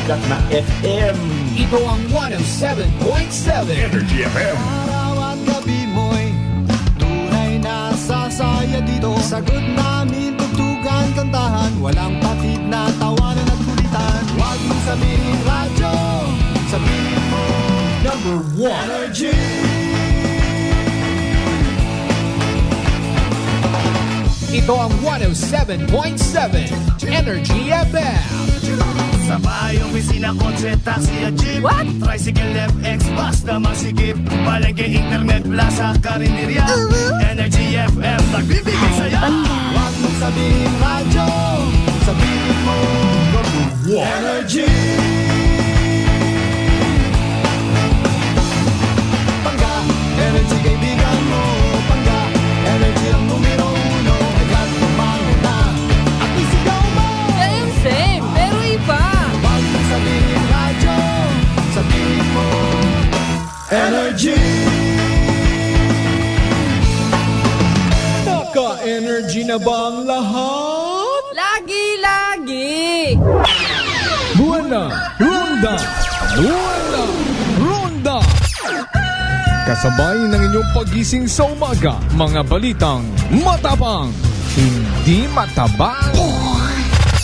sumikat na FM. Ito ang 107.7 Energy FM. Araw at gabi mo'y tunay na sasaya dito. Sagot namin, tugtugan, kantahan, walang patid na tawanan at kulitan. Huwag mong sabihin radyo, sabihin mo Number 1 Energy. Ito ang 107.7 Energy FM. Sa bayong opisina, kotse, taxi at jeep. What? Tricycle, FX, basta masikip. Palengke, internet, plaza, karinderya. Energy FM, nagbibigay saya. Huwag mong sabihin radyo, sabihin mo Energy. Pangga, Energy kaibigan mo. Pangga, Energy ang numero uno. Agad pumango na at isigaw mo. Same, pero iba. Huwag mong sabihin radyo, sabihin mo Energy. Naka-energy na ba ang lahat? Lagi-lagi. Buwana Ronda! Buwana Ronda! Kasabay ng inyong pagising sa umaga, mga balitang matapang, hindi matabang.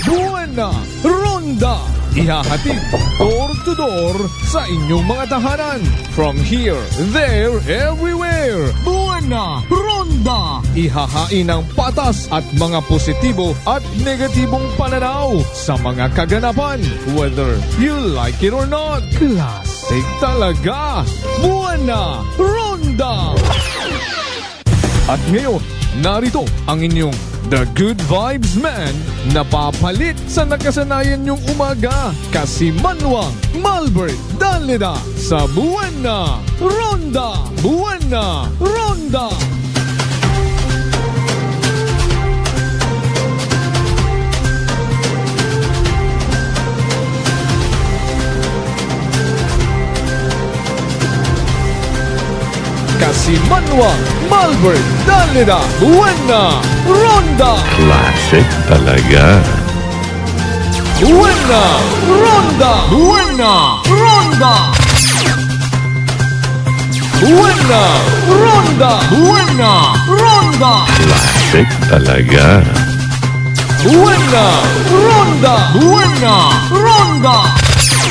Buwana Ronda! Ihahatid door to door sa inyong mga tahanan. From here, there, everywhere. Buwana Ronda! Ihahain ang patas at mga positibo at negatibong pananaw sa mga kaganapan. Whether you like it or not. Classic talaga! Buwana Ronda! At ngayon, narito ang inyong The Good Vibes Man na papalit sa nakasanayan niyong umaga. Kasimanwang Malbert Dalida sa Buwana Ronda! Buwana Ronda! Kasimanwang Malbert Dalida Buwana Ronda! Classic talaga. Buwana Ronda! Buwana Ronda! Buwana Ronda! Buwana Ronda! Classic talaga. Buwana Ronda! Buwana Ronda!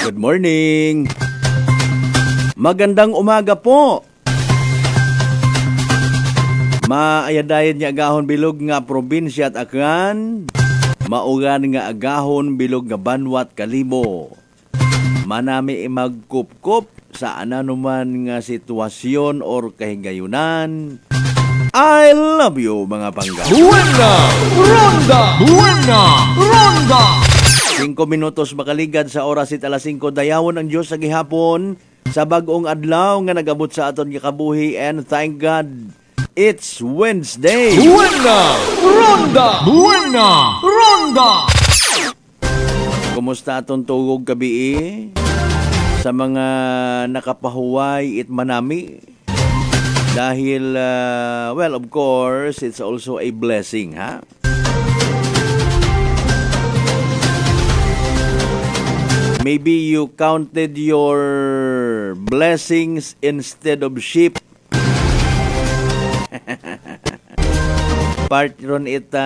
Good morning! Magandang umaga po! Maayadayan niya agahon bilog nga probinsya at akan, maugan nga agahon bilog nga banwat kalibo. Manami magkup-kup sa ananuman nga sitwasyon or kahigayunan. I love you mga pangga. Buwana Ronda! Buwana Ronda! 5 minutos makaligad sa oras it alas 5 dayawon ang Diyos sa gihapon sa bag-ong adlaw nga nagabot sa aton gikabuhi, and thank God it's Wednesday. Buwana Ronda! Buwana Ronda! Kumusta atong tugog gabi sa mga nakapahuway it manami? Dahil, well, of course, it's also a blessing, ha? Maybe you counted your blessings instead of sheep. Part ron ita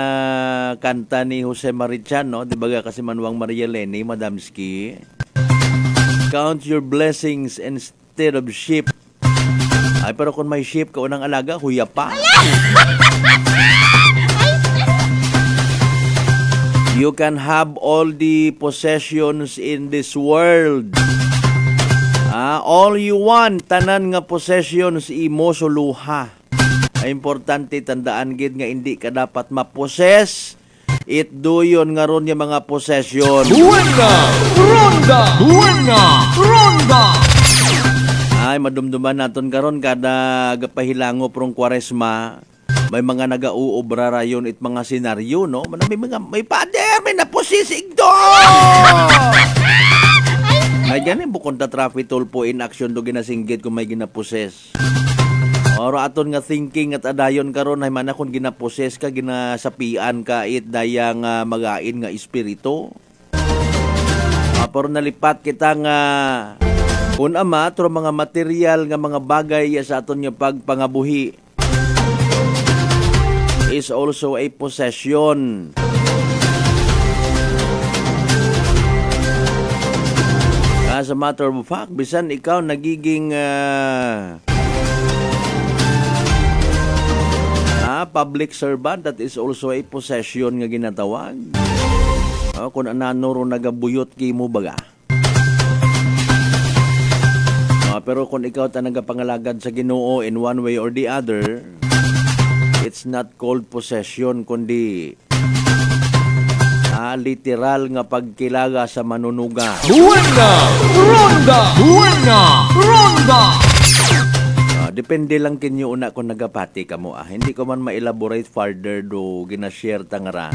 kanta ni Jose Marichan, no? Di ba kasi Manuang Maria Leni, Madamski? Count your blessings instead of sheep. Ay, pero kung may sheep ka unang alaga, huya pa. You can have all the possessions in this world. All you want, tanan nga possessions, imo suluha. Ay importante tandaan gid nga hindi ka dapat maposes. It do yun nga ron yung mga possession. Buwana Ronda! Buwana Ronda! Ay madumduman naton karon kada gapahilango prong Kwaresma. May mga nagauobra rayon it mga senaryo, no? May pader, may naposisig do! Ay gani bukod na traffic toll po in action do ginasinggit kung may ginaposes. Oro aton nga thinking at adayon karon ay man kung ginaposes ka, ginasapian ka it dayang magain nga espiritu. Pero nalipat kita nga kun ama tro mga material nga mga bagay sa aton nga pagpangabuhi is also a possession. As a matter of fact, bisan ikaw nagiging public servant, that is also a possession nga ginatawag. Kung anano ro nagabuyot kimo baga. Pero kung ikaw ta nagapangalagad sa Ginoo in one way or the other, it's not called possession kundi literal nga pagkilaga sa manunuga. Buena! Ronda! Buena! Ronda! Depende lang kinyo una kung nagapati ka mo. Hindi ko man ma-elaborate further do ginashare tangara.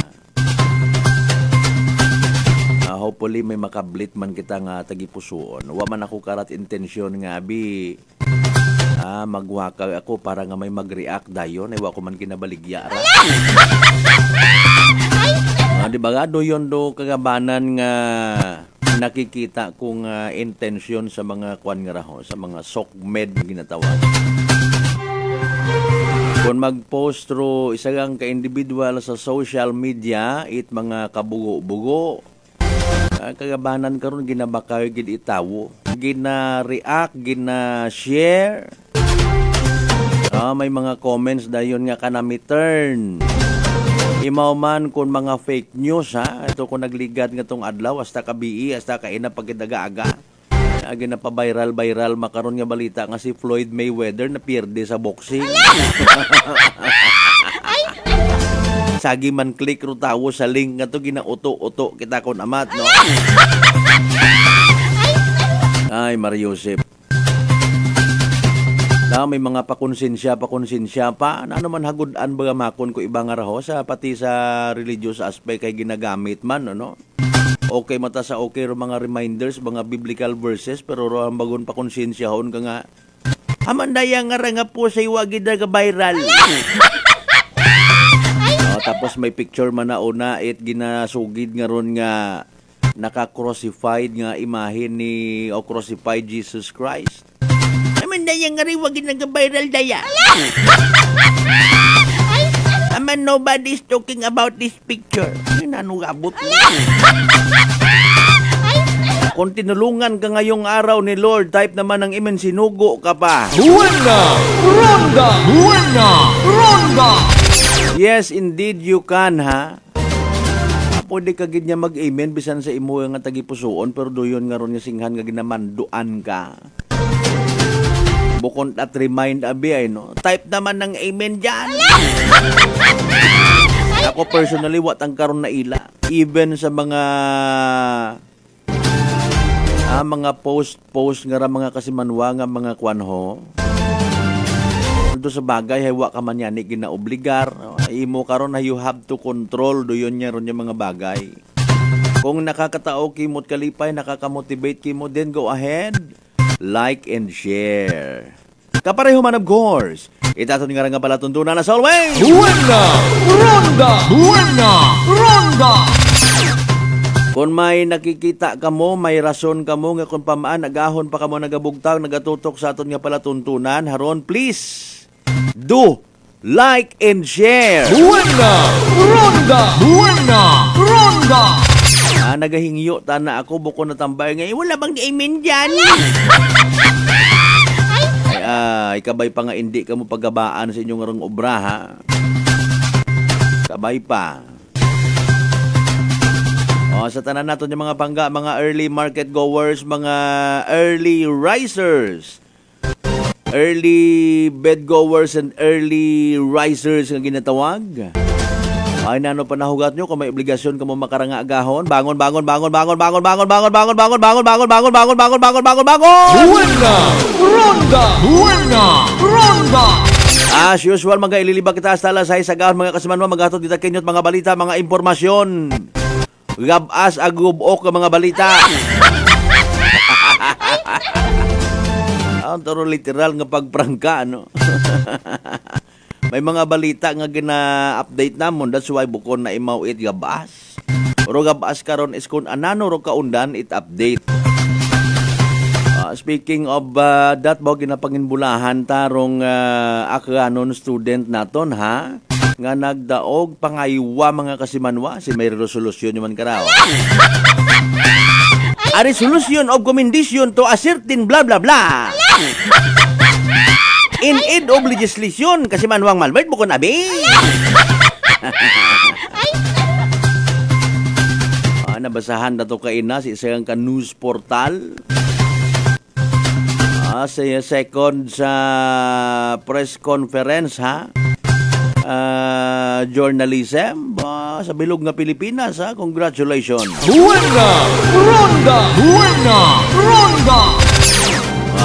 Hopefully may makablit man kita nga tagipusoon. Wa man ako karat intensyon nga abi magwaka ako para nga may mag-react dayon. Wa ko man kinabaligya. Di ba nga doon do kagabanan nga nakikita kong intensyon sa mga kwan nga raho, sa mga sokmed na ginatawag. Kung mag-post ro isagang ka-individual sa social media, it mga kabugo-bugo, kagabanan karon ginabakaw gid itawo, gina-react, gina-share. May mga comments dayon nga kanami turn. Imaw man kung mga fake news ito kung nagligat nga tong adlaw hasta kabii hasta kaina pagkidaga-aga. Agi na pa viral makaron nga balita nga si Floyd Mayweather na pierde sa boxing. Sagi man click ro tawo sa link nga to ginauto-uto kita kon amat no. Ay Mariusep. May mga pakonsensya pa. Ano man hagudan baga makon ko ibang araho sa pati sa religious aspect kay ginagamit man, no? Okay mata sa okay ro mga reminders, mga biblical verses, pero ro ang bagon pakonsensyahon ka nga. Amandaya nga po sa iwagid na viral. Tapos may picture man na una it ginasugid nga ron nga naka-crucified nga imahe ni crucified Jesus Christ. Daya nga rin, wag nag-viral daya. Nobody's talking about this picture. Nanugabot mo. Kung tinulungan ka ngayong araw ni Lord, type naman ng imen, sinugo ka pa. Buena! Ronda! Buena! Ronda! Yes, indeed you can, ha? Pwede ka gid niya mag-amen bisan sa imo nga tagipusoon, pero doyon nga ron nga singhan nga ginamanduan ka. Bukod at remind abi ay no. Type naman ng amen dyan. Ako personally wat ang karon na ila. Even sa mga post nga mga kasimanwa nga mga kwanho. Ito sa bagay haywa ka man yan ginaobligar. Imo karon na you have to control doyon nya ron yung mga bagay. Kung nakakatao kimot kalipay, nakakamotivate kimo, then go ahead. Like and share. Kapareho man of course. Itato nga nga pala tuntunan as always. Buena! Ronda! Buena! Ronda! Kung may nakikita ka mo, may rason ka mo nga kung pamaan agahon pa ka mo nagabugtang, nagatutok sa aton nga pala tuntunan, haron please do like and share. Buena! Ronda! Buena! Ronda! Nagahingyo tana ako buko na tambay ngayon. Wala bang amen dyan? Ikabay pa nga hindi ka mo paggabaan sa inyong arang obra, ha? Kabay pa. Sa tanan nato yung mga pangga, mga early market goers, mga early risers, early bed goers and early risers nga ginatawag. Ay nano pa nahugat nyo kung may obligasyon ka mo makaranga agahon. Bangon. Buena! Ronda! Buena! Ronda! As usual, mga ililiba kita hasta alas 6 agahon mga kasimanwa, maghatod dita kenyot mga balita, mga impormasyon. Gabas agubok mga balita. Taro literal nga pagprangka, no? May mga balita nga gina-update namon, that's why bukon na imaw it gabas. Rogabas karon is kung anano ro kaundan it update. Speaking of that, bago ginapanginbulahan tarong akanon student naton ha, nga nagdaog pangaywa mga kasimanwa, si may resolusyon naman karaw. A resolution of commendation to a certain blah blah blah. In aid of legislation, kasimanwang Malbert bukon abi. Nabasahan na to kaina si isang ka-news portal. Sa second sa press conference ha, journalism sa bilog nga Pilipinas ha. Congratulations. Buena Ronda! Buena Ronda!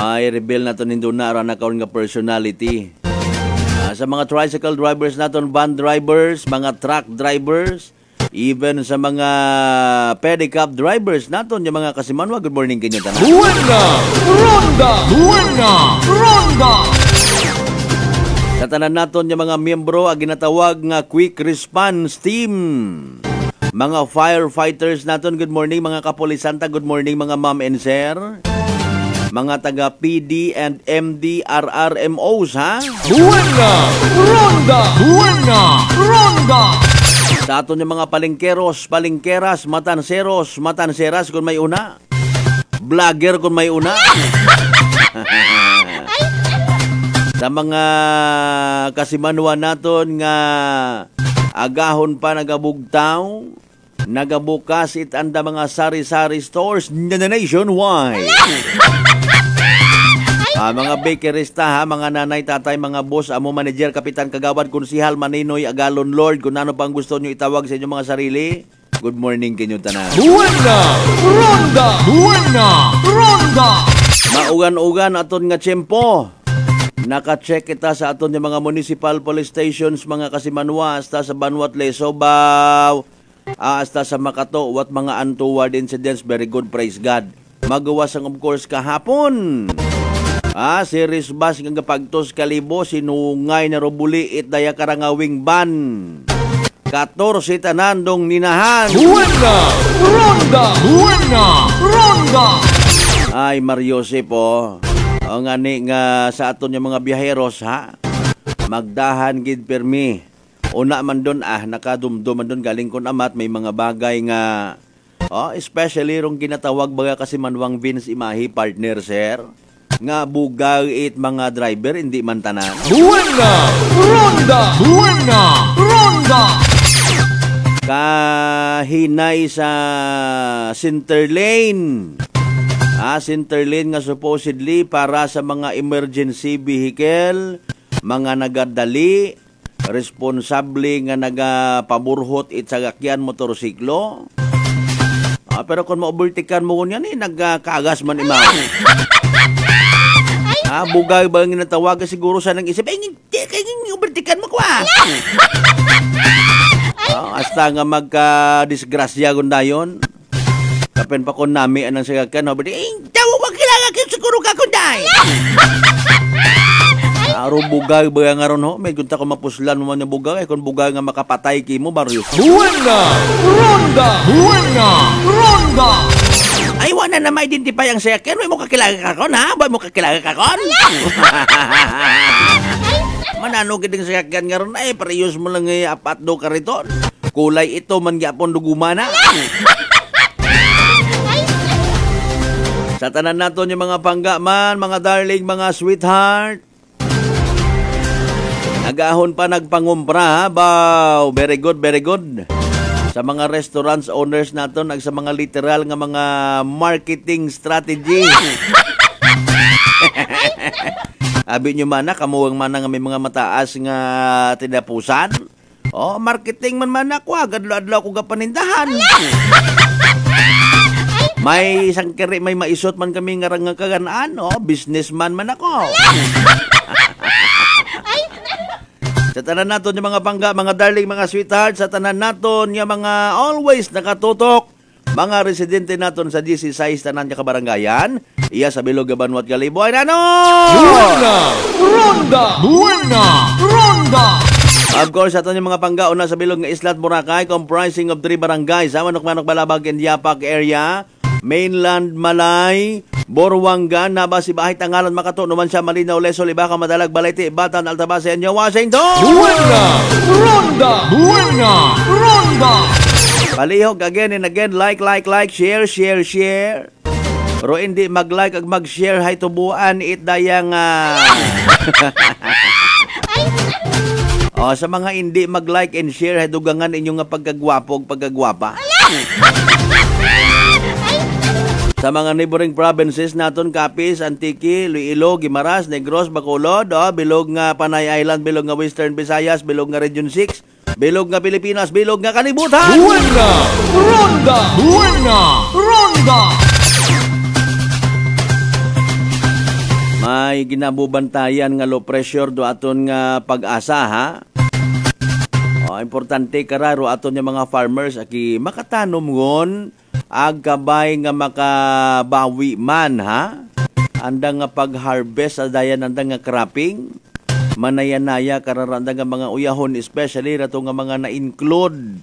Ay reveal na to nindo na ran account nga personality. Sa mga tricycle drivers naton, van drivers, mga truck drivers, even sa mga pedicab drivers naton, yung mga kasimanwa, good morning kanyo tanan. Buena Ronda! Buena Ronda! Sa tanan naton yung mga miyembro ang ginatawag nga quick response team. Mga firefighters naton, good morning. Mga kapulisanta, good morning. Mga ma'am and sir. Mga taga PD and MD RRMOs ha. Buena Ronda! Buena Ronda! Sa aton yung mga palengkeros, palengkeras, matanseros, matanseras kung may una. Vlogger kung may una. Sa mga kasimanwa naton nga agahon pa nagabugtaw, nagabukas itanda mga sari-sari stores na nationwide. Mga bakerista ha, mga nanay, tatay, mga boss, amo manager, kapitan, kagawad, konsihal, maninoy, agalon, lord, kung ano pang gusto nyo itawag sa inyong mga sarili. Good morning kinyo tanan. Buena Ronda! Buena Ronda! Maugan-ugan aton nga tiyempo. Naka-check kita sa aton yung mga municipal police stations, mga kasimanwa, hasta sa Banwat, Lesobaw, hasta sa Makato, what mga untoward incidents, very good, praise God. Magawas ang of course kahapon. Series bus nga pagtos kalibo, sinungay na robuli it daya karangawing ban. 14 tanandong ninahan. Buena Ronda! Buena Ronda! Ay, Mariosep ang ani nga sa aton yung mga biyaheros ha, magdahan gid permi. Una man doon nakadumdum man doon galing kon amat, may mga bagay nga especially rong ginatawag baga kasi manwang Vince Imahi partner sir, nga bugag it mga driver hindi man tanan. Buena Ronda! Buena Ronda! Kahinay sa center lane. Center lane nga supposedly para sa mga emergency vehicle, mga nagadali, responsable nga nagapaburhot it sa gakyan motorsiklo. Pero kung ma-overtakean mo yan nagkagas man imaw. Bugay ba ang ginatawag siguro sa nang isip, kaya overtakean mo ko hasta nga magka-disgrasya kundayon. Kapen pa kon nami anang sagakan, daw wag kailangan kayo siguro ka kunday. Bugay ba nga ron may gunta ko mapuslan mo man yung bugay, kung bugay nga makapatay ki mo, Marius. Buena Ronda! Buena Ronda! Ay, wala na ma-identify ang sagakan, may mo kakilala ka kon ha? Ba mo kakilala ka kon? Manano kiting sagakan nga ron, parehas mo lang apat do ka rito. Kulay ito man gyapon dugumana. Sa tanan naton yung mga panggaman, mga darling, mga sweetheart. Nagahon pa nagpangumpra ha, bow. Very good, very good. Sa mga restaurants owners naton, sa mga literal nga mga marketing strategy. Abi nyo mana, kamuwang mana nga may mga mataas nga tinapusan. Marketing man ako, gadlo-adlo ako kapanindahan. May isang kere, may maisot man kami nga kaganaan, businessman man ako. Sa tanan naton yung mga pangga, mga darling, mga sweetheart, sa tanan naton yung mga always nakatutok, mga residente naton sa GC6 tanan niya kabarangayan, iya sa Bilog, Banwat, Kalibo, ay nano! Buena Ronda! Buena Ronda! Of course, ato yung mga panggaon na sa bilog nga Isla at Boracay, comprising of 3 barangays. Manok-manok Balabag and Yapak area, Mainland Malay, Borwanga, Nabasibahay, Tangalan, Makato, Numan siya, Malinaw, Lesol, Ibaka, Madalag, Balete, Batan, Altabase, New Washington! Buena! Ronda! Buena! Ronda! Palihog again and again, like, share. Pero hindi mag-like ag mag-share, hay tubuan, itdayang... sa mga hindi mag-like and share, hay dugangan inyong pagkagwapo, pagkagwapa. Sa mga neighboring provinces naton, Capiz, Antique, Iloilo, Guimaras, Negros, Bacolod, bilog nga Panay Island, bilog nga Western Visayas, bilog nga Region 6, bilog nga Pilipinas, bilog nga kalibutan. Buena! Ronda! Buena! Ronda! May ginabubantayan nga low pressure do aton nga pag-asa, ha? Importante kararo aton nga mga farmers aki makatanom ngon ag kabay nga makabawi man, ha? Anda nga pag-harvest adayan anda nga cropping manayanaya kararanda nga mga uyahon, especially rato nga mga na-include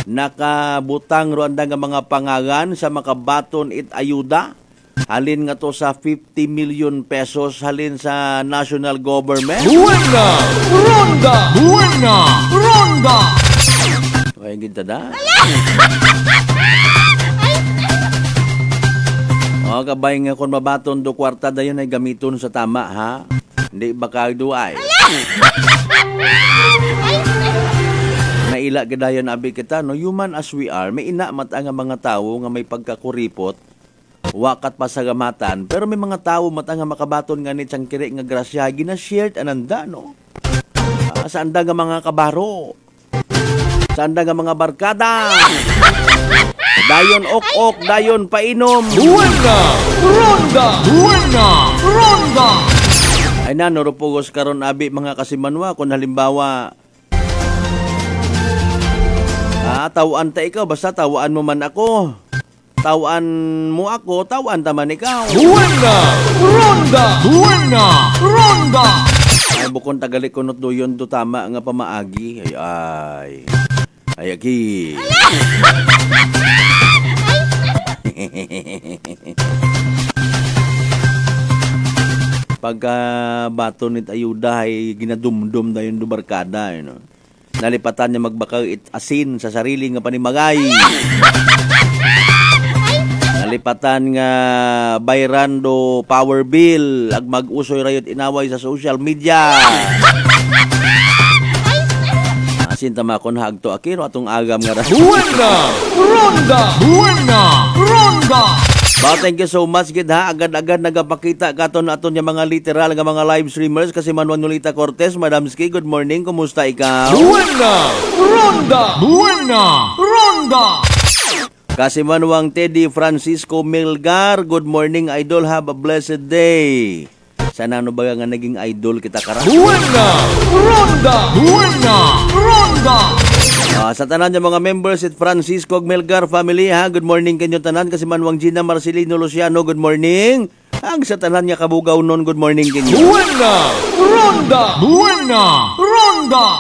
nakabutang ro anda nga mga pangagan sa makabaton it ayuda halin nga to sa 50 million pesos halin sa national government. Buena! Ronda! Buena! Ronda! Ay gid tada. Kabay nga kung mabaton do kwarta dayon ay gamiton sa tama, ha? Hindi baka duay. Naila gadayon abi kita, no? Human as we are, may ina mata nga mga tawo nga may pagkakuripot, wakat pasagamatan, pero may mga tawo mata nga makabaton nga ni tiyang kiri nga grasya, gina-shared ananda, no? Sa anda nga mga kabaro, sa anda nga mga barkada, dayon ok-ok, dayon painom. Buena! Ronda! Buena! Ronda! Ay na, norupugos karon abi mga kasimanwa, kung halimbawa, tawaan ta ikaw, basta tawaan mo man ako. Tawaan mo ako, tawaan taman ikaw. Buena! Ronda! Buena! Ronda! Ay, bukon tagali kunot doyon do tama nga pamaagi. Ay, aki. Pagka baton nit ayuda ay ginadumdum dayon do barkada, no? Nalipatan niya magbakaw asin sa sarili nga panimagay. Nalipatan nga bayran do power bill ag mag-usoy rayot inaway sa social media. Asin tamakon hagto akiro atong agam nga Buena! Ronda! Buena! Ronda! Thank you so much gid, ha. Agad-agad nagapakita katon aton yung mga literal nga mga live streamers kasi Manuel Nolita Cortez, Madam Ski, good morning, kumusta ikaw? Buena! Ronda! Buena! Ronda! Kasi Manuang Teddy Francisco Milgar, good morning idol, have a blessed day. Sana ano ba nga naging idol kita kara? Buena! Ronda! Buena! Ronda! Sa tanan yung mga members at Francisco Melgar family, ha, good morning kanyo tanan. Kasi Manwang Gina Marcelino Luciano, good morning. Ang sa tanan niya kabugaw nun, good morning kanyo. Buena! Ronda! Buena! Ronda!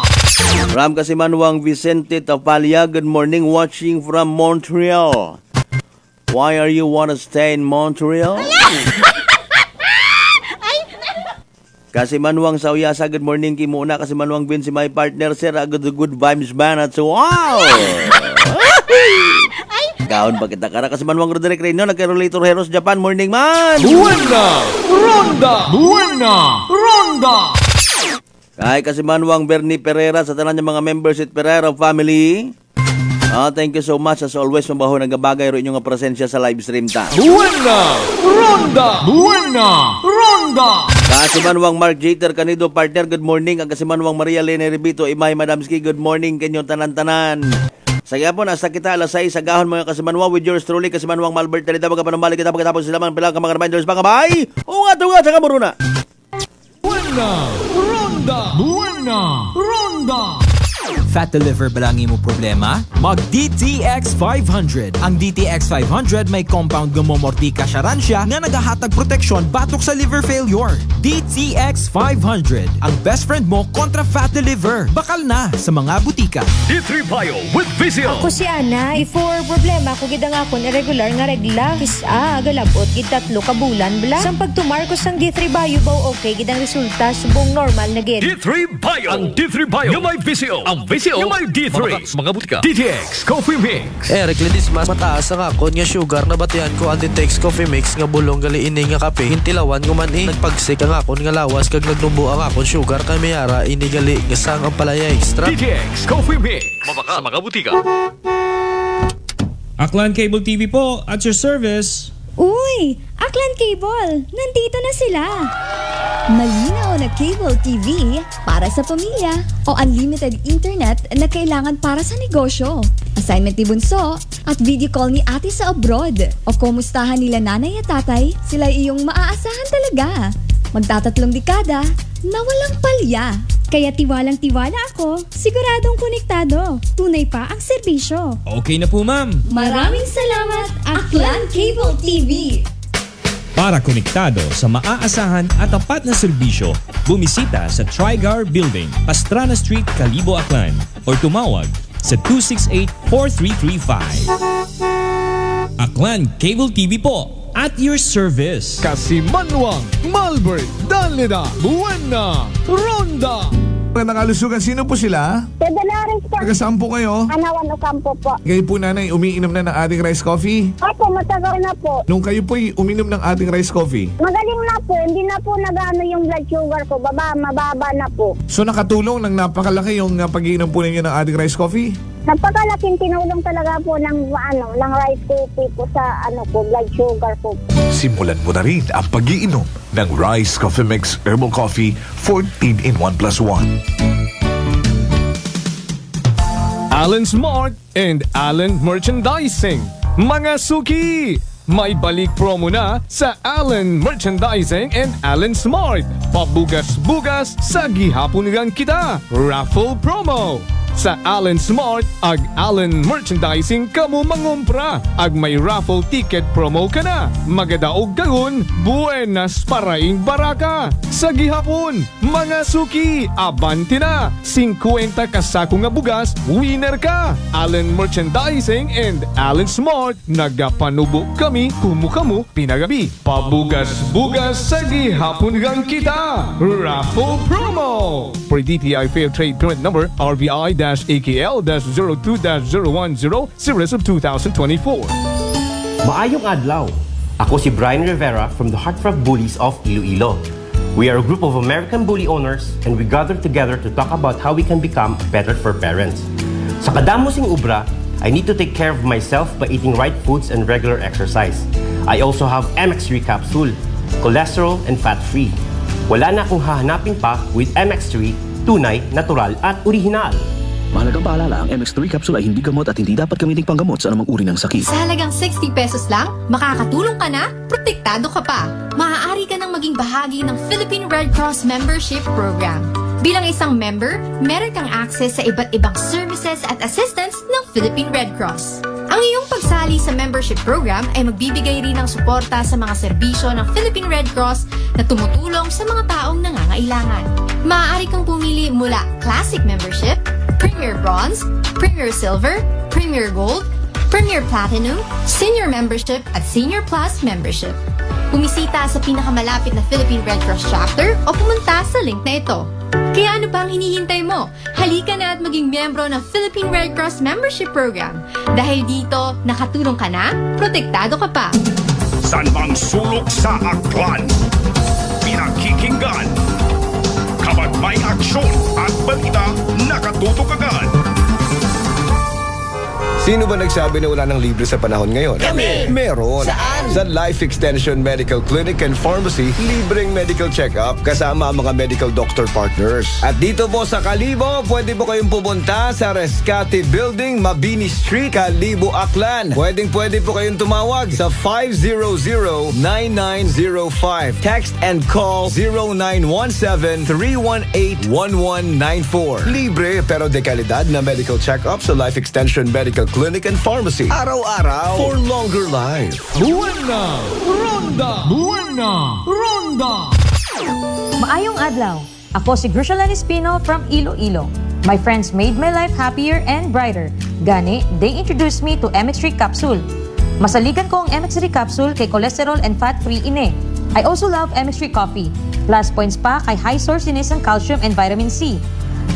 Ram kasi Manwang Vicente Tapalia, good morning, watching from Montreal. Why are you wanna stay in Montreal? Kasi Manuang Sauyasa, good morning Kimuna. Kasi Manuang Vinci, my partner, sir, good vibes man at so wow! Gaon pa kita kara. Kasi Manuang Roderick Reyno, nagka-relator Heroes Japan, morning man! Buena! Ronda! Buena! Ronda! Kasi Manuang Bernie Pereira, sa tanan ng mga members at Pereira family. Thank you so much. As always, mabaho nagabagay ro inyong presensya sa live stream ta. Buena! Ronda! Buena! Ronda! Kasi Manuang Mark Jeter Canido, partner, good morning. Kasi Manuang Maria Lene Ribito, Imay Madamski, good morning kanyo tanan-tanan. Saya po, nasa kita alas 6 sa gahon mga kasimanwa with yours truly, kasimanwang Malbert Talita, magkapanambalik kita pagkatapos sila man pilang ka mga reminders, mga bay! Ungat-ungat sa kamuruna! Buena! Ronda! Buena! Ronda! Fat to liver ba lang imo problema? Mag DTX 500. Ang DTX 500 may compound gumomortika siya nga nagahatag proteksyon batok sa liver failure. DTX 500. Ang best friend mo kontra fat to liver. Bakal na sa mga butika. D3 Bio with Vizio. Ako si Ana. Before problema ko gid ang akon irregular nga regla. Galabot gid 3 ka bulan bala. Sang pagtumarkos sang D3 Bio baw okay gid ang resulta subong normal na gid. D3 Bio. Ang D3 Bio yung may Vizio. Ang Vizio yung may D3. Mga butika. DTX Coffee Mix. Rekledis mas mataas ang akon nga sugar na batian ko ang DTX Coffee Mix nga bulong gali ini nga kape. Hintilawan ko man nagpagsik ang akon nga lawas kag nagnubo ang akon sugar kay mayara ini gali nga sang ang palaya extra. DTX Coffee Mix. Mabaka sa mga butika. Aklan Cable TV po, at your service. Uy! Aklan Cable! Nandito na sila! Malinaw na cable TV para sa pamilya o unlimited internet na kailangan para sa negosyo. Assignment ni Bunso at video call ni ate sa abroad o kumustahan nila nanay at tatay, sila iyong maaasahan talaga. Magtatatlong dekada na walang palya. Kaya tiwalang-tiwala ako, siguradong konektado. Tunay pa ang serbisyo. Okay na po, ma'am. Maraming salamat, Aklan Cable TV. Para konektado sa maaasahan at tapat na serbisyo, bumisita sa Trigar Building, Pastrana Street, Kalibo, Aklan o tumawag sa 268-4335. Aklan Cable TV po, at your service. Kasimanwang, Malbert, Danlida, Buena, Ronda. Magandang kalusugan. Sino po sila? Pedalaris po. Taga-saan po kayo? Anawan Ocampo po. Kayo po nanay, umiinom na ng ating rice coffee? Opo, matagal na po. Nung kayo po'y uminom ng ating rice coffee? Magaling na po. Hindi na po nag-ano yung blood sugar ko. Mababa na po. So nakatulong ng napakalaki yung pag-iinom po ninyo ng ating rice coffee? Napakalaking tinulong talaga po ng rice coffee po sa blood sugar po. Simulan mo na rin ang pag-iinom ng Rice Coffee Mix Herbal Coffee 14 in 1+1. Allen Smart and Allen Merchandising. Mga suki! May balik promo na sa Allen Merchandising and Allen Smart. Pabugas-bugas sa gihapunan kita. Raffle promo. Sa Allen Smart, ag Allen Merchandising kamo mangumpra. Ag may raffle ticket promo ka na. Magadaog kagun, buenas paraing baraka. Sa gihapon, mga suki, abante na. 50 kasako nga bugas, winner ka. Allen Merchandising and Allen Smart, nagapanubo kami kumukamu pinagabi. Pabugas-bugas sa gihapon gang kita. Raffle promo. For DTI Fair Trade Permit Number, RBI-AKL-02-0100, Series of 2024. Maayong adlaw. Ako si Brian Rivera from the Heartthrob Bullies of Iloilo. We are a group of American bully owners and we gather together to talk about how we can become better for parents. Sa kadamosing ubra, I need to take care of myself by eating right foods and regular exercise. I also have MX3 capsule, cholesterol and fat-free. Wala na akong hahanapin pa with MX3, tunay, natural at orihinal. Mahalagang paalala, ang MX3 capsule ay hindi gamot at hindi dapat gamiting panggamot sa anumang uri ng sakit. Sa halagang 60 pesos lang, makakatulong ka na, protektado ka pa. Maaari ka nang maging bahagi ng Philippine Red Cross Membership Program. Bilang isang member, meron kang access sa iba't ibang services at assistance ng Philippine Red Cross. Ang iyong pagsali sa membership program ay magbibigay rin ng suporta sa mga serbisyo ng Philippine Red Cross na tumutulong sa mga taong nangangailangan. Maaari kang pumili mula Classic Membership, Premier Bronze, Premier Silver, Premier Gold, Premier Platinum, Senior Membership at Senior Plus Membership. Bumisita sa pinakamalapit na Philippine Red Cross chapter o pumunta sa link na ito. Kaya ano pa ang hinihintay mo? Halika na at maging miyembro ng Philippine Red Cross Membership Program. Dahil dito, nakatulong ka na, protektado ka pa. San mang sulok sa Aklan? Pinakikinggan. Kapag may aksyon at balita, nakatutok agad. Sino ba nagsabi na wala nang libre sa panahon ngayon? Kami! Meron! Saan? Sa Life Extension Medical Clinic and Pharmacy, libreng medical check-up kasama ang mga medical doctor partners. At dito po sa Kalibo, pwede po kayong pupunta sa Rescate Building, Mabini Street, Kalibo, Aklan. Pwede po kayong tumawag sa 500-9905. Text and call 0917-318-1194. Libre pero de kalidad na medical check-up sa Life Extension Medical Clinic and Pharmacy. Araw-araw for longer life. Buena! Ronda! Buena! Ronda! Maayong adlaw. Ako si Grushalan Espino from Iloilo. My friends made my life happier and brighter. Gani, they introduced me to MX3 Capsule. Masaligan ko ang MX3 Capsule kay cholesterol and fat-free ine. I also love MX3 Coffee. Plus points pa kay high sourciness ng calcium and vitamin C.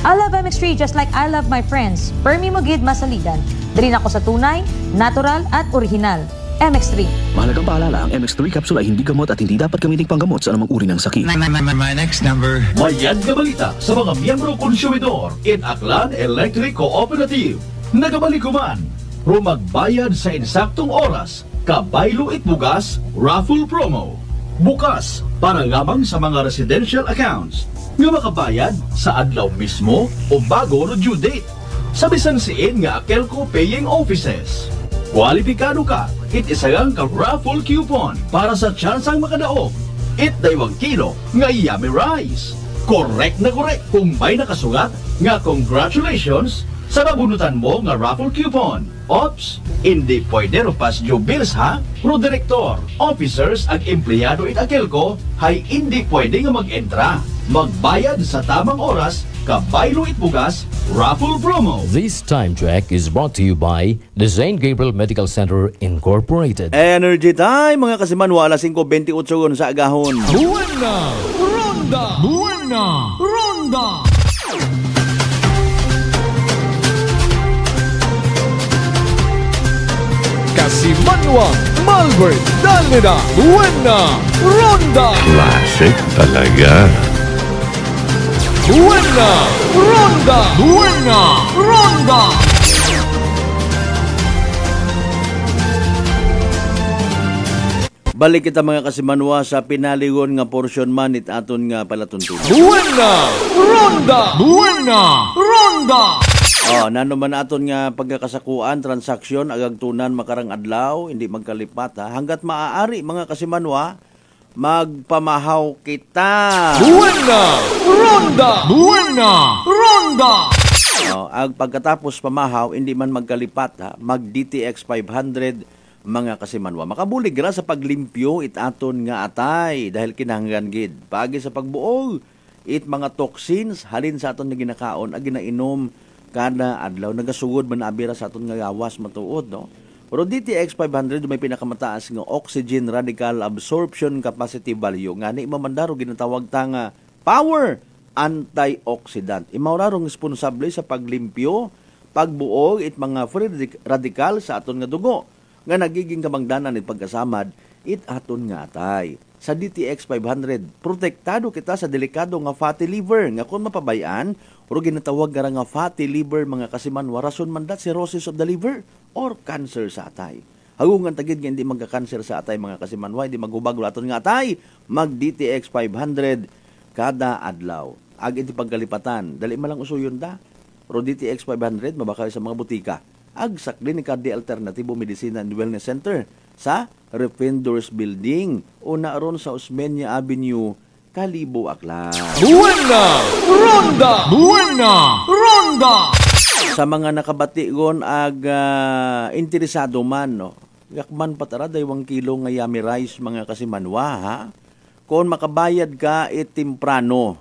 I love MX3 just like I love my friends. Permi mo gid masaligan. Dali ako sa tunay, natural at original. MX3. Mahalagang paalala, ang MX3 capsule ay hindi gamot at hindi dapat gamiting panggamot sa anumang uri ng sakit. My next number. Mayad na balita sa mga miyembro konsumidor in Aklan Electric Cooperative. Nagabalikuman, magbayad sa insaktong oras, kabaylo itbugas, raffle promo. Bukas, para lamang sa mga residential accounts. Nga makabayad sa adlaw mismo o bago no due date. Sa bisan siin nga Akelco Paying Offices. Kwalipikado ka, itisagang ka raffle coupon para sa tsansang makadaog. Daywang kilo nga yummy rice. Correct na correct kung may nakasugat nga congratulations sa mabunutan mo nga raffle coupon. Ops, hindi pwede pas due bills ha? Pro director, officers ag empleyado in Akelco hay hindi pwede nga mag-entra. Magbayad sa tamang oras, kabaylo itbugas, raffle promo. This time check is brought to you by the St. Gabriel Medical Center Incorporated. Energy time, mga kasimanwa, alas 5:28 sa agahon. Buena! Ronda! Buena! Ronda! Kasimanwa, Malbert, Dalmeda, Buena! Ronda! Classic talaga. Buena! Ronda! Buena! Ronda! Balik kita mga kasimanwa sa pinaligon nga portion man it aton nga palatuntunan. Buena! Ronda! Buena! Ronda! Nano man aton nga pagkakasakuan, transaksyon, agagtunan makarang adlaw, hindi magkalipat ha. Hanggat maaari mga kasimanwa, magpamahaw kita. Buena! Ronda! Buena! Ronda! Ag pagkatapos pamahaw, hindi man magkalipat ha, mag DTX 500 mga kasimanwa. Makabulig ra sa paglimpyo it aton nga atay dahil kinahanglan gid. Pagi sa pagbuog, it mga toxins halin sa aton nga ginakaon ag ginainom kada adlaw. Nagasugod man abira sa aton nga gawas matuod no. Pero DTX 500 may pinakamataas nga oxygen radical absorption capacity value nga ni mamandaro ginatawag ta nga power antioxidant. Imaurarong responsable sa paglimpyo, pagbuog it mga free radical sa aton nga dugo nga nagiging kamangdanan it pagkasamad it aton nga atay. Sa DTX 500 protektado kita sa delikado nga fatty liver nga kung mapabayaan o ginatawag nga fatty liver mga kasimanwa rason man dat cirrhosis of the liver or cancer sa atay. Hagungan tagid nga hindi magka-cancer sa atay mga kasimanwa, hindi maghubag aton nga atay, mag DTX 500 kada adlaw. Ag iti pagkalipatan, dali malang usuyon da. Pero DTX 500 mabakay sa mga butika. Ag sa Klinika de Alternativo Medicina and Wellness Center sa Refendors Building o naroon sa Osmeña Avenue, Kalibo, Aklan. Buena! Ronda! Buena! Ronda! Sa mga nakabatigon ag interesado man, no? Yakman patara, 2 kilo nga yummy rice mga kasimanwa, ha? Kung makabayad ka, temprano.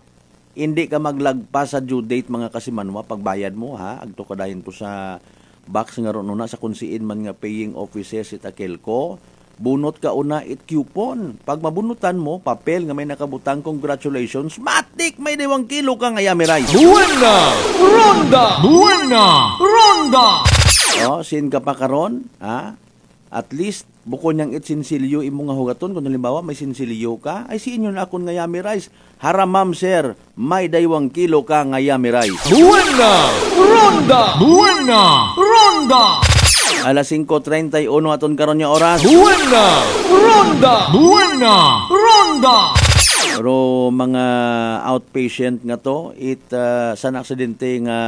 Hindi ka maglagpas sa due date mga kasimanwa, pagbayad mo, ha? Agto kadahin po sa box nga ron na sa kunsiin man nga paying offices it Akelco. Bunot ka una it coupon. Pag mabunutan mo, papel nga may nakabutang congratulations, matik may 2 kilo ka nga yummy rice. Buena! Ronda! Buena! Ronda! Sin ka pa karon, ha? At least, bukod niyang sinsilyo imo nga hugaton, kung halimbawa may sinsilyo ka, ay si inyo na akong nga yummy rice. Haramam sir, may 2 kilo ka nga yummy rice. Buena! Ronda! Buena! Ronda! Alas 5:31 aton karon nga oras. Buena Ronda. Pero mga outpatient nga to, sa aksidente nga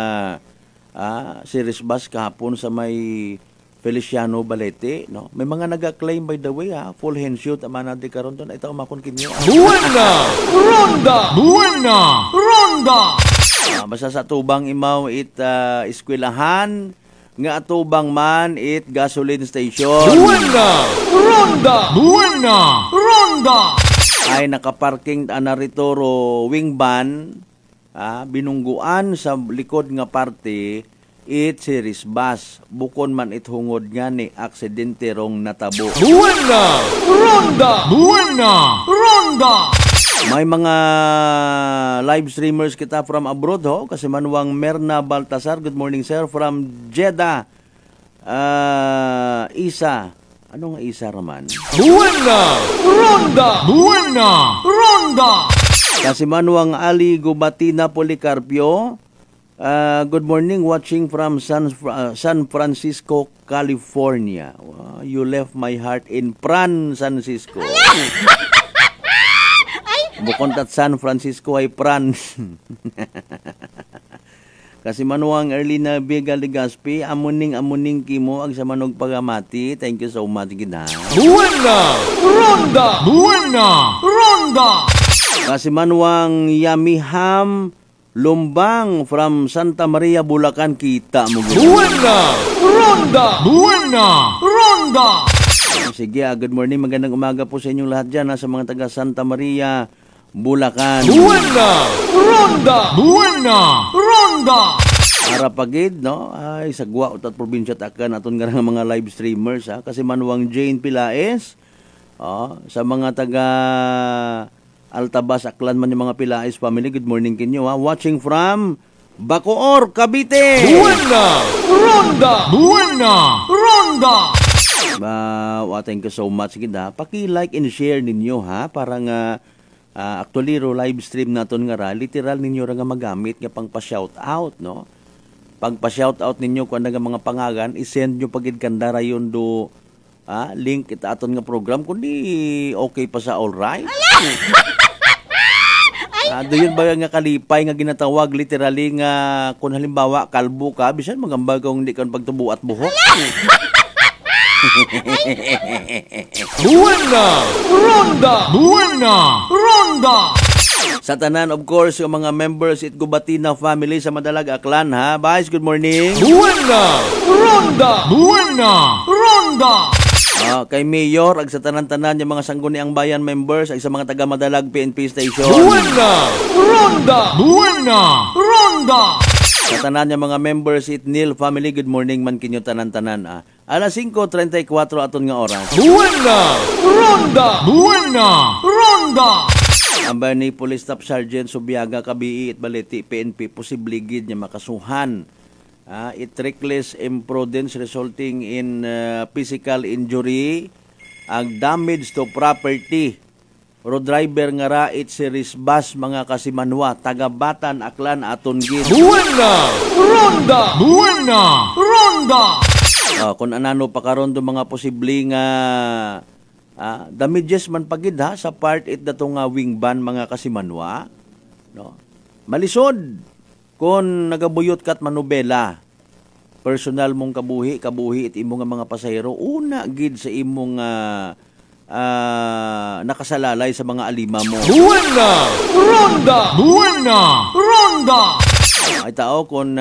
series bus kahapon sa may Feliciano Balete, no? May mga naga-claim by the way, full hand shoot amana di karon ton. Ito makon kinyo. Buena Ronda. Basta sa tubang imaw eskwelahan nga atubang man gasoline station. Buena Ronda. Ay nakaparking narito wing van, binungguan sa likod nga parte series bus. Bukon man hungod nga ni aksidente rong natabo. Buena Ronda. May mga live streamers kita from abroad kasi manuwang Merna Baltasar. Good morning sir from Jeddah. Isa. Ano nga Isa raman? Buena Ronda. Kasi manuwang Ali Gubatina Policarpio. Good morning, watching from San Francisco, California. You left my heart in San Francisco. Bukon tat San Francisco ay Pran. Kasi manuang Erlina Vega Legaspi, amuning kimo ag sa manog pagamati. Thank you so much gid. Buena Ronda. Kasi manuang Yamiham Lumbang from Santa Maria, Bulacan, kita mo. Buena Ronda. Sige, good morning. Magandang umaga po sa inyong lahat dyan sa mga taga Santa Maria, Bulacan. Buena Ronda. Para pagid, no? Ay, sagwa utat probinsya takan aton nga mga live streamers, kasi manuwang Jane Pilaes, sa mga taga Altabas, Aklan man yung mga Pilaes family. Good morning kinyo. Watching from Bacoor, Cavite. Buena Ronda. Thank you so much. Paki-like and share ninyo para nga actually live stream naton nga literal ninyo ra nga magamit nga pang pa-shout out, no? Pag pa-shout out ninyo kung nga mga pangagan, i-send nyo pagid kanda rayon do link ita aton nga program kundi okay pa sa all right. Doon ba nga kalipay nga ginatawag literally nga kung halimbawa kalbo ka, bisan magambag kung hindi ka pagtubo at buhok. Buena Ronda. Sa tanan, of course, yung mga members Gubatina family sa Madalag, Aklan, Bais, good morning. Buena Ronda. Kay Mayor, ag sa tanan-tanan yung mga sangguniang bayan members, ag sa mga taga Madalag PNP station. Buena Ronda. Sa tanan yung mga members Nil family, good morning man kinyo tanan-tanan. Alas 5:34 aton nga oras. Buena Ronda. Amba ni Police Staff Sergeant Subiaga Kabii at Baleti PNP posible gid niya makasuhan. It reckless imprudence resulting in physical injury ag damage to property. Road driver nga ra series bus mga kasimanwa taga-Batan Aklan aton gid. Buena Ronda. Kung anano pa karon do mga posible nga damages man pagid sa part it datong wing ban mga kasimanwa, no? Malisod kung nagabuyot kat manubela personal mong kabuhi it imong nga mga pasahero una gid sa imong nakasalalay sa mga alima mo. Buena Ronda. Ay tao kung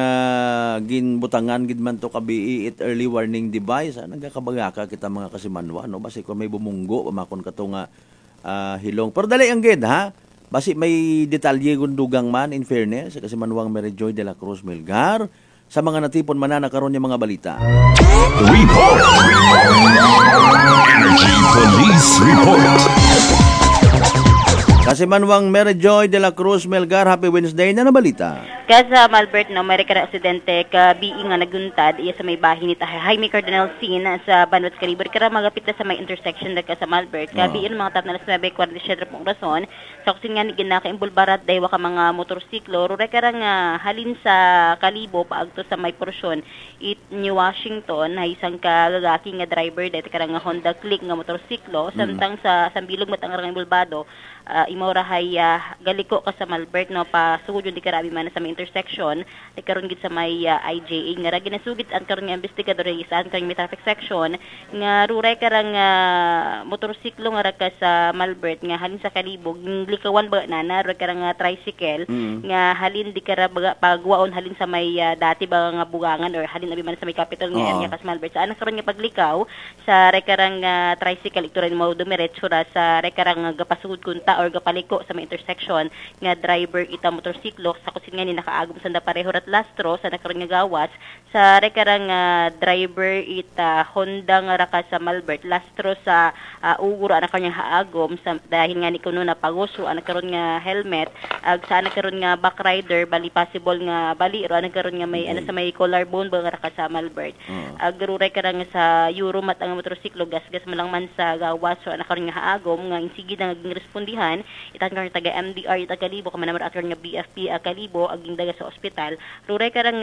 ginbutangan gid man to kabii it early warning device, nagakabagaka kita mga kasimanwa, no? Basi kung may bumunggo pamakon kato nga hilong. Pero dali ang gid basi may detalye gundugang man in fairness kasi manuwang Mary Joy de la Cruz Melgar sa mga natipon manana karon yung mga balita. Report. Energy Police Report. Kasi manuwang Mary Joy de la Cruz Melgar, happy Wednesday na balita. Sa Malbert, no, may ka aksidente ka biing nga naguntad iya sa may bahin ni Jaime Cardinal Sin sa Banwat Calibo. Kara magapit na sa may intersection na ka sa Malbert. Biin mga tap na alas 9:47 pong rason. Sa kusin nga ni ginaka-imbulbarat daywa ka mga motorsiklo. Ruray kara nga halin sa Calibo paagto sa may porsyon it New Washington na isang kalalaki nga driver dahil kara nga Honda Click nga motorsiklo. Samtang sa sambilog matang nga imbulbado imora hay galiko ka sa Malbert no pasugod yung di karami man sa may intersection ay karon gid sa may IJA nga ra ginasugid ang karon nga investigador isaan karon may traffic section nga ruray karang motorsiklo nga ra ka sa Malbert nga halin sa Calibo likawan ba na ra karang tricycle nga halin di kara pagwaon halin sa may dati ba nga bugangan or halin abi man sa may capital nga area ka sa Malbert sa ana karon nga paglikaw sa rekarang tricycle ito rin mo dumiretso ra sa rekarang gapasugod kunta or gapaliko sa may intersection nga driver ita motorsiklo sa kusin nga ni nakaagom sa pareho rat lastro sa nakaron nga gawas sa rekarang driver ita Honda nga ra ka sa Malbert lastro sa uguro ana kanya haagom sa dahil nga ni kuno na paguso ana karon nga helmet ag sa ana karon nga back rider bali possible nga bali ro ana karon nga may ana sa may collarbone ba nga ra ka sa Malbert ag ruray karang sa Euromat ang motorsiklo gasgas man lang man sa gawas so ana karon nga haagom nga insigi na naging respondihan itan karang taga MDR ita Calibo ka manamar ator nga BFP Calibo aging daga sa ospital ruray karang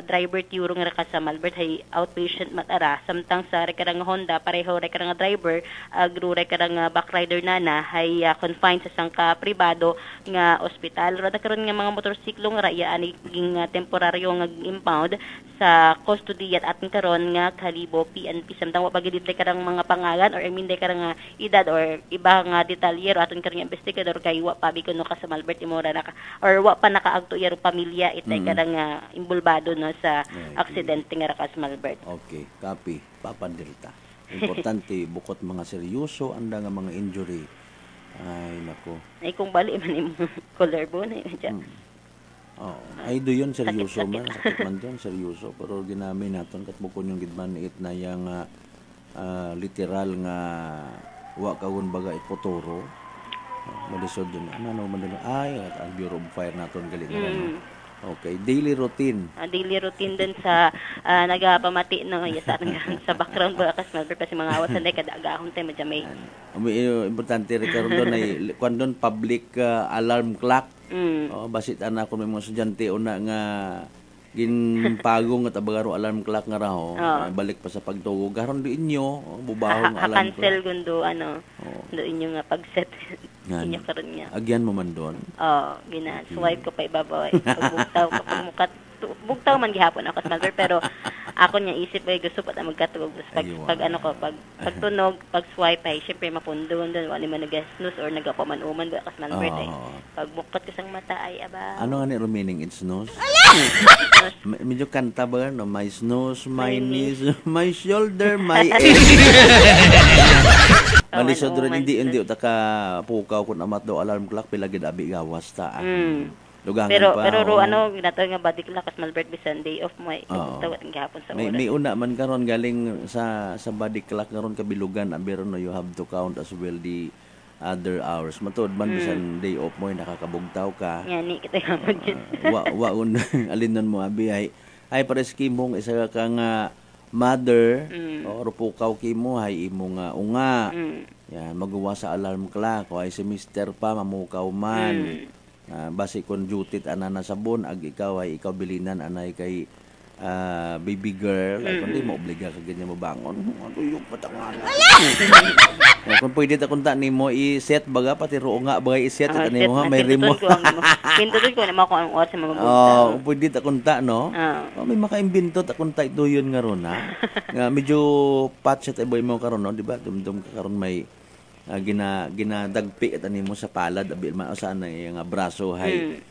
driver tiuro nga ra ka sa Malbert hay outpatient matara samtang sa rekarang Honda pareho rekarang driver ag ruray karang back rider nana hay confined sa sangka pribado nga ospital ro karon nga mga motorsiklo nga ra iya ani ging temporaryo nga impound sa custody at atin karon nga Calibo PNP samtang wa pagidit karang mga pangalan or iminde karang edad or iba nga detalyero aton karang investigador kay wa pa bikono ka sa Malbert imora naka or wa pa nakaagto yaro pamilya itay karang imbulbado no sa aksidente nga ra ka sa Malbert. Okay, copy. Papandirta. Importante bukod mga seryoso anda nga mga injury. Ay nako. Ay kung bali man imo collarbone ay dyan. Ay do yun seryoso man sakit man doon seryoso pero ginamay naton kat bukod yung gidman it na yang literal nga wa kagon baga ipotoro. Malisod dun. Ano man dun? Ay, ang Bureau of Fire naton gali na. Okay, daily routine. Daily routine din sa nagapamati no sa background ba kas Malbert kasi mga awas sanday kada agahon tay medyo may importante rin karon doon ay kwan doon public alarm clock. Basit ana kun may mga estudyante una nga ginpagong at abagaro alarm clock nga raho balik pa sa pagtugog garon do inyo bubahong alarm clock cancel gundo do inyo nga pagset inyo karon nga agyan mo man doon gina swipe ko pa ibabaw pagbugtaw kapag mukat bugtaw man gihapon ako sa Malbert pero ako niya isip ay gusto pa ta magkatugog pag ano ko pagtunog pag swipe ay syempre mapundon doon wala man nagasnooze or nagapaman-uman ba kas Malbert ay pag bukat ko sang mata ay aba ano nga ni remaining it's snooze medyo kanta ba no my snooze my knees my shoulder my malisod rin hindi utaka pukaw kun amat do alarm clock pila gid abi gawas ta pero ano ginataw nga body clock as Malbert bisan day off mo tawat ang gihapon sa oras may una man karon galing sa body clock karon kabilugan abiro no you have to count as well the other hours matod man bisan day off mo nakakabugtaw ka yani kita gamon yun wa alinon mo abi ay pares kimong isa ka nga mother or pukaw kimo hay imong unga yan magawa sa alarm clock o ay si Mr. pa mamukaw man base kon duty anana sabon ag ikaw ay ikaw bilinan anay kay baby girl ay kundi mo obliga ka ganyan mabangon ano yung patangan kung pwede ta kunta nimo i-set baga pati ro nga bagay i-set at nimo ha may remote pindutin ko na mako ang oras mga bugtaw pwede ta kunta no may makaimbento ta kunta ito yun nga ron ha nga medyo patch at iboy mo karon no di ba dumdum ka karon may ginadagpi at nimo sa palad abil man saan nga braso hay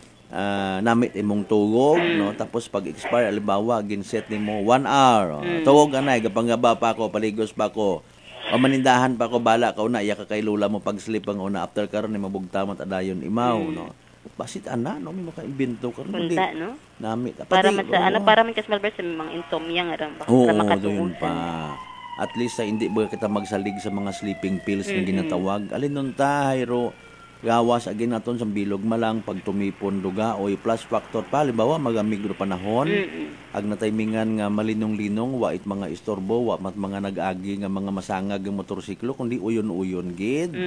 namit imong tugog no tapos pag expire alibawa ginset nimo 1 hour tugog anay gapangaba pa ako paligos pa ako o manindahan pa ako bala ka una iya ka kay lula mo pag sleep ang una after karon ni mabugtamat adayon imaw no basit ana no may makaimbento karon di no namit para man sa para man kas Malbert sa mga insomnia nga ra makatulog pa at least hindi ba kita magsalig sa mga sleeping pills na ginatawag alin nun ta hayro gawas agin naton sa bilog malang pag tumipon duga o plus factor pa halimbawa magamigro panahon ag natimingan nga malinong-linong wa it mga istorbo wa mat mga nag-agi nga mga masangag ng motorsiklo kundi uyon-uyon gid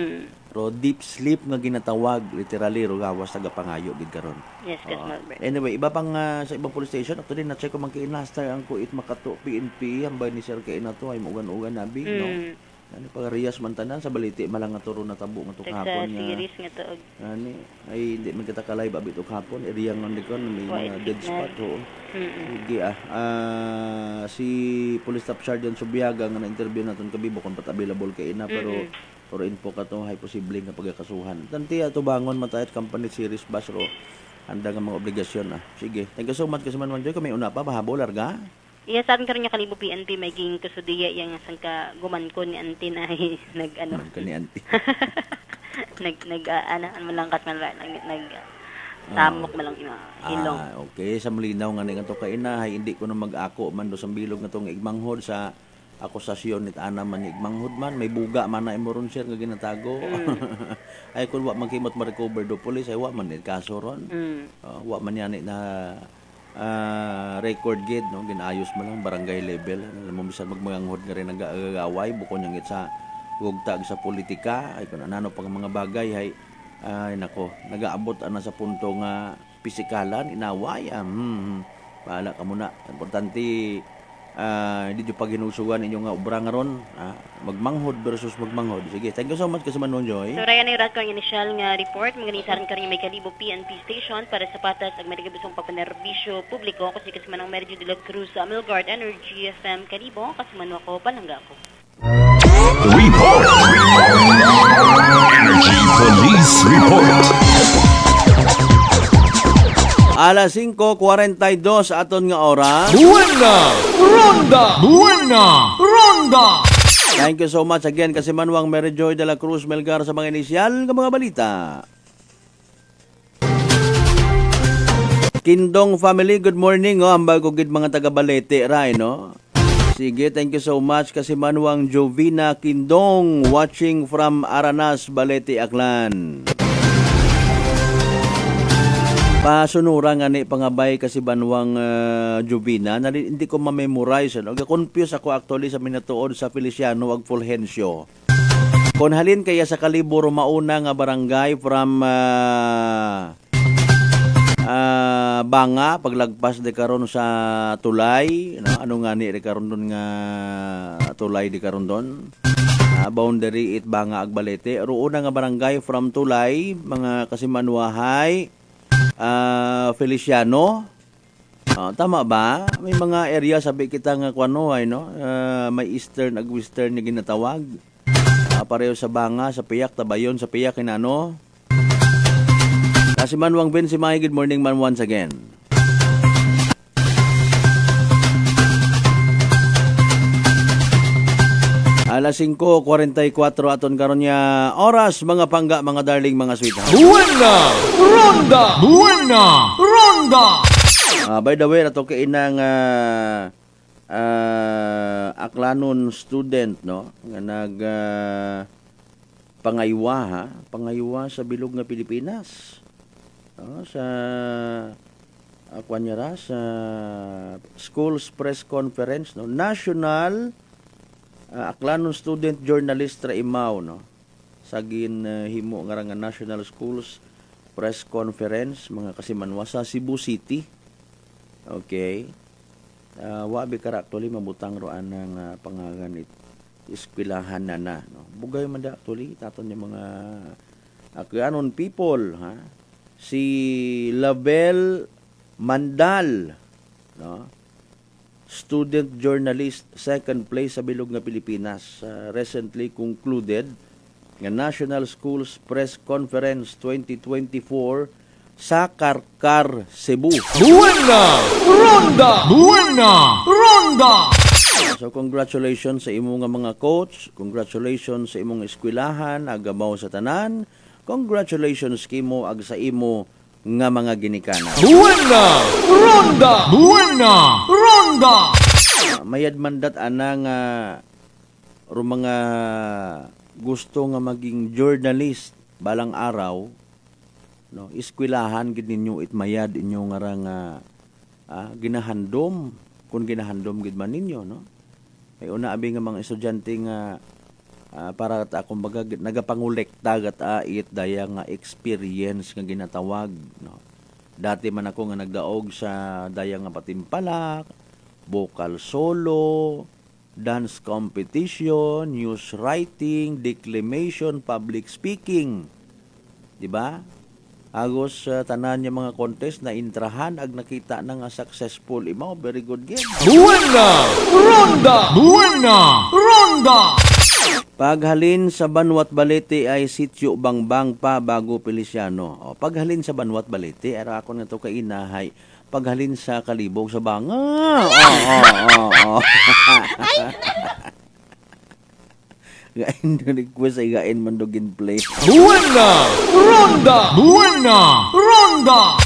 pero deep sleep nga ginatawag literally ro gawas taga pangayo gid karon. Yes, Malbert. Anyway, iba pang sa ibang police station actually na check ko man kay Nastar ang kuit makato PNP hambay ni Sir kay nato ay mugan-ugan nabi no. Ano pag Rias Mantanan sa baliti malang nga turo na tabo nga tuk hapon nga. Series nga tuog. Ani ay di man kita kalay ba bitok hapon area nga nikon may mga dead spot ho. Sige si Police Staff Sergeant Subiaga nga na-interview naton kabibo kon pat available kay ina pero info ka to hay posible nga pagkakasuhan. Tanti ato bangon matayat company series bus ro. Handa nga mga obligasyon Sige. Thank you so much kasi man Joy kung may una pa mahabol larga. Iya sa atin karon nga kalibo PNP may ging kasudiya yang sang ka gumankon ni auntie na nag-ano. Ni auntie. nag malangkas man nag samok malang ilong. Okay sa malinaw nga nga to kay ina hay hindi ko na mag-ako man do sa bilog nga tong igmanghod sa akusasyon nit ana man igmanghod man may buga man na imoron sir nga ginatago. Ay kun wa magkimot ma-recover do police ay wa man ni kaso ron. Wa man yan na record gid no ginayos mo lang barangay level alam mo bisan magmayanghod nga rin nagagaway bukod yang sa gugtag sa politika ay kun anano pang mga bagay ay nako nagaabot ana sa punto nga pisikalan inaway bahala ka muna importante di jo paginusugan inyo nga obra nga ron magmanghod versus magmanghod. Sige, thank you so much kasi manon Joy. So raya na irat ko ang initial nga report maganisaran ka rin may kalibo PNP station para sa patas ag marigabusong papanerbisyo publiko kasi manang Merjo de la Cruz sa Amilgard Energy FM kalibo kasi manu ako palangga ako. Report! Energy Police Report! Alas 5:42 aton nga oras. Buena! Ronda! Thank you so much again kasi Manuang Mary Joy de la Cruz Melgar sa mga inisyal ng mga balita. Kindong family, good morning ambag ko gid mga taga Balete ray no. Sige, thank you so much kasi Manuang Jovina Kindong watching from Aranas, Balete, Aklan. Pasunura nga ni pangabay kasi Banwang Jovina na hindi ko ma-memorize confuse ako actually sa minatuod sa Feliciano ag Fulgencio. Kon halin kaya sa Kalibo mauna nga barangay from Banga paglagpas de karon sa Tulay ano nga ni de karon don nga Tulay de karon don boundary it Banga ag Balete roon nga barangay from Tulay mga kasimanwahay Feliciano. Tama ba? May mga area sabi kita nga kuano ay no. May eastern ag western nga ginatawag. Pareho sa Banga, sa Piyak, Tabayon, sa Piyak kinano. Kasi Manwang Ben si May, good morning man once again. Alas 5:44 aton karon nya oras mga pangga mga darling mga sweetheart. Buena Ronda. By the way ato kay inang Aklanon student no nga nag pangaywa sa bilog nga Pilipinas. Sa akuanyara sa Schools Press Conference no National Aklanon Student Journalist Traimaw no sagin himo nga National Schools Press Conference mga kasimanwa sa Cebu City. Okay. Wabi kara actually mabutang roan ng pangalan eskwelahan na no. Bugay man da actually taton yung mga Aklanon people si Label Mandal no. Student journalist, second place sa bilog nga Pilipinas. Recently concluded nga National Schools Press Conference 2024 sa Karkar, Cebu. Buena Ronda. So congratulations sa imong mga coach, congratulations sa imong eskwelahan, agamaw sa tanan, congratulations kimo ag sa imo nga mga ginikana. Buena Ronda. Mayad mandat anang mga gusto nga maging journalist balang araw no iskwilahan gid ninyo itmayad inyo nga nga ginahandom kung ginahandom gid man ninyo no. May una abi nga mga estudyante nga para ta kumbaga nagapangolekta gat ait daya nga experience nga ginatawag no. Dati man ako nga nagdaog sa daya nga patimpalak, vocal solo, dance competition, news writing, declamation, public speaking. Di ba? Agos tanan yung mga contest na intrahan ag nakita na nga successful imaw, very good game. Buena! Ronda! Buena! Ronda! Paghalin sa Banwat Balete ay sityo Bangbang pa bago Feliciano. O, paghalin sa Banwat Balete, ara ako na to kay inahay. Paghalin sa Kalibog sa Banga. Gain na request ay gain man dogin play. Buena! Ronda! Buena! Ronda!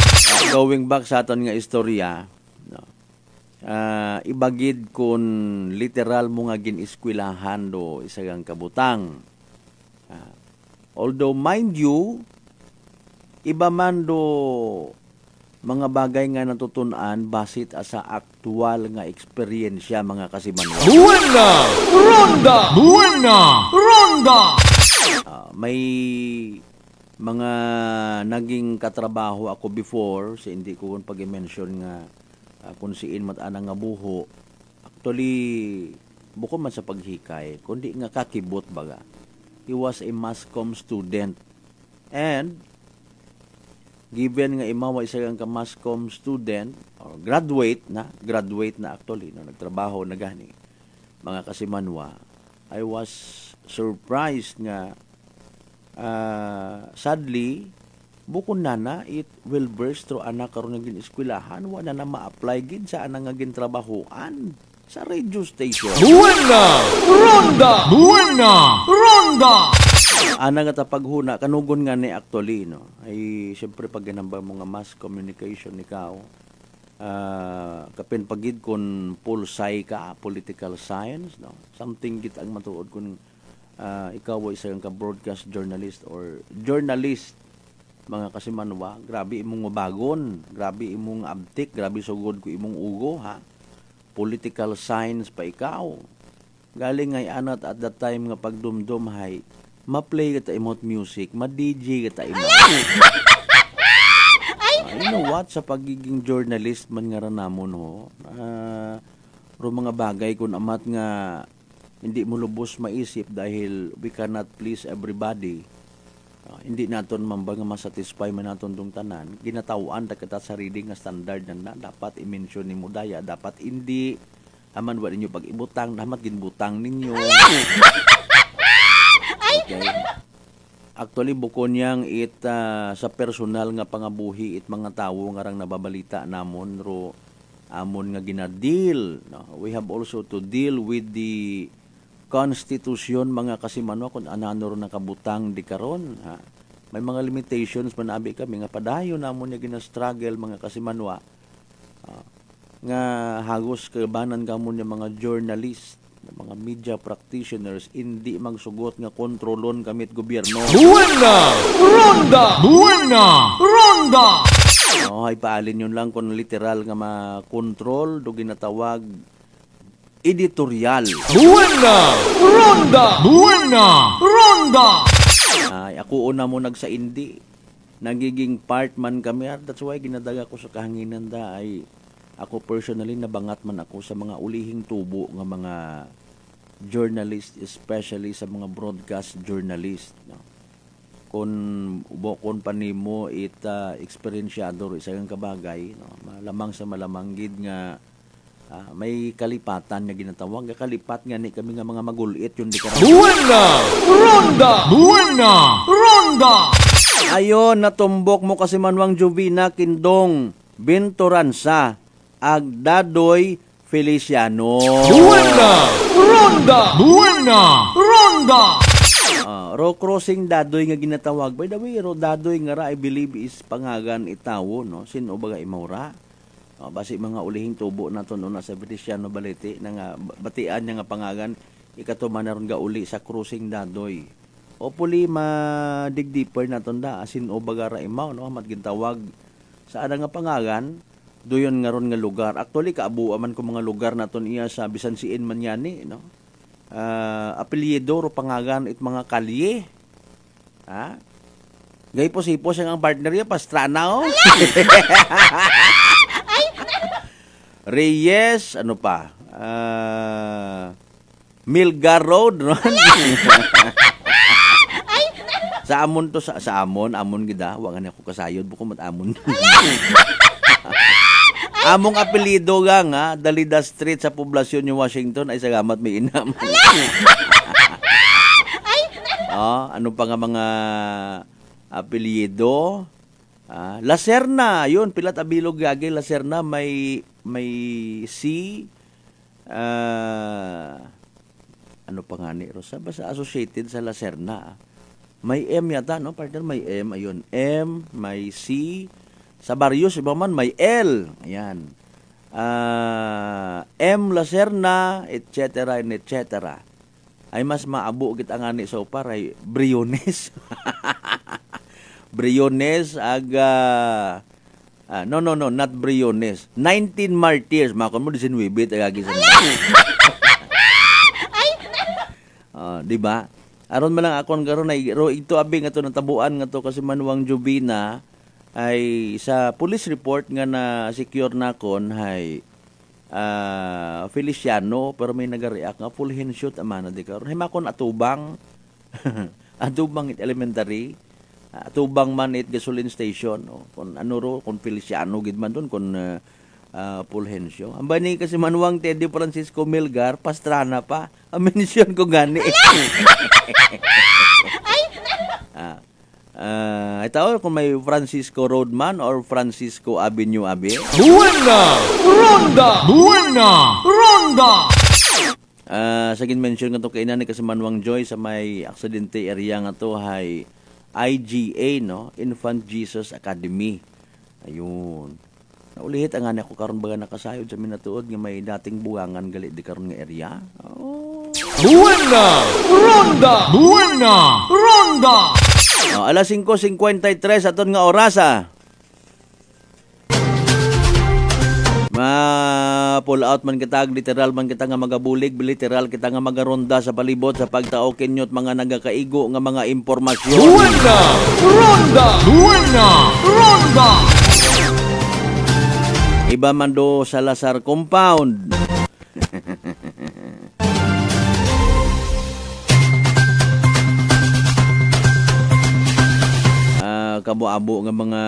Going back sa aton nga istorya, ibagid kun literal mo nga gin-iskwilahan do isagang kabutang. Although mind you, iba man do mga bagay nga natutunan basit sa aktual nga eksperyensya mga kasimanwa. Buena! Ronda! Buena! Ronda! May mga naging katrabaho ako before, so hindi ko pag-mention nga kung siin mat-anang nga buho. Actually, bukod man sa paghikay, kundi nga kakibot baga. He was a mass comm student. And, given nga imawa isa ka mass comm student, or graduate na actually, no, nagtrabaho na gani, mga kasimanwa, I was surprised nga, sadly, bukod na it will burst through anak karon nga gin-eskwelahan wala na ma-apply gid sa anang nga gintrabahoan sa radio station. Buena! Ronda! Buena! Ronda! Ana nga paghuna kanugon nga ni actually no ay syempre pag ginamba mo nga mass communication ikaw kapin pagid kun pulsay ka political science no something git ang matuod kun ikaw ay isang ka broadcast journalist or journalist mga kasimanwa, grabe imong mabagon, grabe imong abtik, grabe sugod ko imong ugo, ha? Political science pa ikaw. Galing ngay anat at that time nga pagdumdum hay, ma-play kita imot music, ma-DJ kita imot. You know what? Sa pagiging journalist man nga ranamon ho, mga bagay kung amat nga hindi mo lubos maisip dahil we cannot please everybody. Hindi naton mambang masatisfy man naton tong tanan ginatawan ta kita sarili nga standard na dapat i-mention nimo daya dapat hindi aman wa ninyo pag ibutang dapat ginbutang ninyo. Okay. Actually bukod niyang sa personal nga pangabuhi it mga tawo nga rang nababalita namon ro amon nga gina-deal no? We have also to deal with the Constitution mga kasimanwa kung anano ron nakabutang di karon ha. May mga limitations man abi kami nga padayon namon nga gina-struggle mga kasimanwa nga hagos kabanan gamon yung mga journalist mga media practitioners hindi magsugot nga kontrolon kamit gobyerno. Buena! Ronda! Buena! Ronda! Ay paalin yun lang kung literal nga ma-control do ginatawag editorial. Buena! Ronda! Buena! Ronda! Ay, ako una mo nagsaindi. Nagiging part man kami. That's why ginadaga ko sa kahanginan da ay ako personally nabangat man ako sa mga ulihing tubo ng mga journalist, especially sa mga broadcast journalist. No? Kung panimo eksperensyado isa kang kabagay, no? Malamang sa malamanggid nga may kalipatan nga ginatawag nga kalipat nga ni kami nga mga magulit yun di ka Buena! Ronda! Buena! Ronda! Ayon natumbok mo kasi manwang Jovina Kindong Bintoransa Agdadoy Feliciano. Buena! Ronda! Buena! Ronda! Road crossing dadoy nga ginatawag. By the way, road dadoy nga ra I believe is pangagan itawo no. Sino baga imaura? Basi mga ulihing tubo naton una sa Feliciano Balete na nga batian niya nga pangagan ikatuman na ron ga uli sa crossing dadoy. hopefully ma-dig deeper na tunda asin o bagara imaw no mat gintawag sa ada nga pangagan doyon nga ron nga lugar. Actually kaabuan man ko mga lugar naton iya sa bisan siin man yani no. Apelyido ro pangagan it mga kalye. Ha? Gay po ang partner niya Pastrana oh. Reyes, ano pa? Milgar Road, no? Sa amon to sa amon gida, wa nga ako kasayod buko mat amon. Among apelyido nga Dalida Street sa poblasyon ni Washington ay salamat may inam. Ano pa nga mga apelyido? La Serna, yun pilat abilog gagi La Serna may C ano pa nga ni Rosa basta associated sa La Serna. May M yata no partner, may M ayun M, may C sa Barrios iba man may L. Ayan. M La Serna etc. Ay mas maabo git ang ani so paray Briones. Briones aga no, not Briones. 19 Martyrs, makon mo 19 agagi sa. Di ba? Aron man lang akon karon ay ito abi nga to natabuan nga to kasi Manuang Jubina ay sa police report nga na secure na kon hay Feliciano pero may nagareact nga full headshot amana di karon hay makon atubang atubang it elementary atubang man it gasoline station kon ano ro kon Feliciano gid man don kon Fulgencio. Ang bani kasi Manuang Teddy Francisco Milgar, Pastrana pa. Mention ko gani. Ito kung may Francisco Roadman or Francisco Avenue Abe. Buena! Ronda! Sagin mention nga ito kainan ni kasi Manuang Joy sa may aksidente area nga to hay IGA no, Infant Jesus Academy. Ayun. Naulihit ang anak ko karon baga nakasayod sa minatuod nga may dating buwangan gali di karon nga area. Buena! Ronda! Alas 5:53 aton nga orasa. Pull out man kita, literal man kita nga magabulig, literal kita nga magaronda sa palibot sa pagtao kinyot mga nagakaigo nga mga impormasyon. Buena! Ronda! Iba man do sa Lazar Compound. Kabo-abo nga mga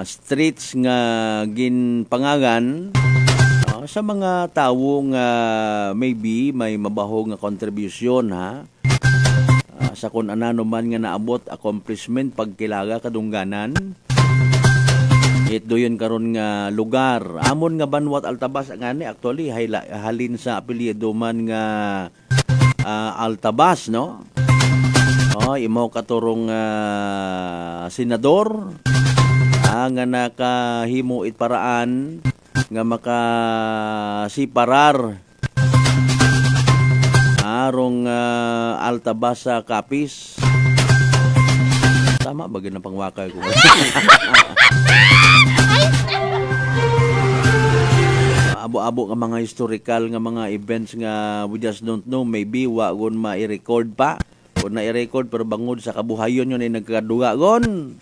streets nga ginpangagan sa mga tawo nga maybe may mabaho nga contribution sa kun anano man nga naabot accomplishment pagkilaga kadungganan. Ito yun karon nga lugar. Amon nga Banwat Altabas ngani actually halin sa apelyido man nga Altabas no. Imo katurong senador nga nakahimo it paraan nga makasiparar arong Altabas sa Kapis. Tama ba ganang pangwakay ko? Abo-abo nga mga historical nga mga events nga we just don't know, maybe wagon ma-i-record pa o na-i-record pero bangod sa kabuhayon yun ay nagkadugagon.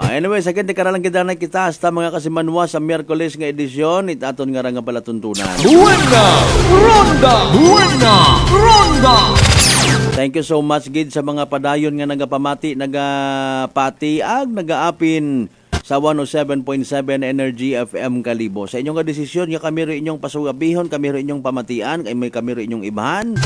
Anyway, sakit di karalang kita na kita hasta mga kasimanwa sa Miyerkules nga edisyon itaton nga nga palatuntunan. Buena! Ronda! Thank you so much gid sa mga padayon nga nagapamati, nagapatiag, nagaapin sa 107.7 Energy FM Kalibo. Sa inyong desisyon nga kami ro inyong pasugabihon, kami ro inyong pamatian, kami ro inyong ibahan.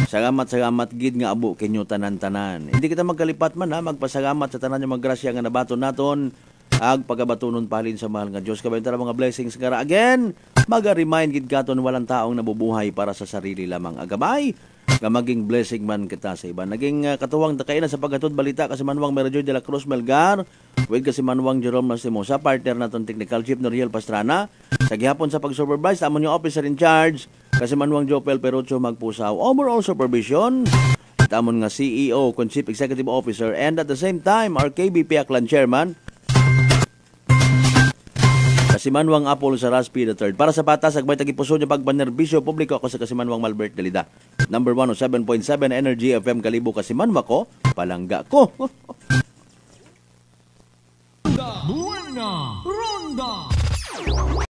Salamat gid nga abo kinyo tanan-tanan. Hindi kita magkalipat man magpasalamat sa tanan nga grasya nga nabaton naton ag pagabatunon palin sa mahal nga Dios. Kabayon tara mga blessings nga again. Maga-remind gid katon walang taong nabubuhay para sa sarili lamang agamay. Nga maging blessing man kita sa iba. Naging katuwang takainan sa paghatod balita kasi Manuang Merajoy de la Cruz Melgar, with kasi Manuang Jerome Lastimosa, partner naton technical chief Noriel Pastrana. Sa gihapon sa pag-supervise, amon yung officer in charge, Kasimanwang Jopel Perucho Magpusaw. Overall supervision, tamon nga CEO, kung Chief Executive Officer, and at the same time, our KBP Aklan Chairman, Kasimanwang Apollo Saraspi III. Para sa patas, agbay tagipuso niya pagbanerbisyo publiko ako sa Kasimanwang Malbert Dalida. Number 107.7 Energy FM Kalibo Kasimanwa ko, palangga ko. Buena Ronda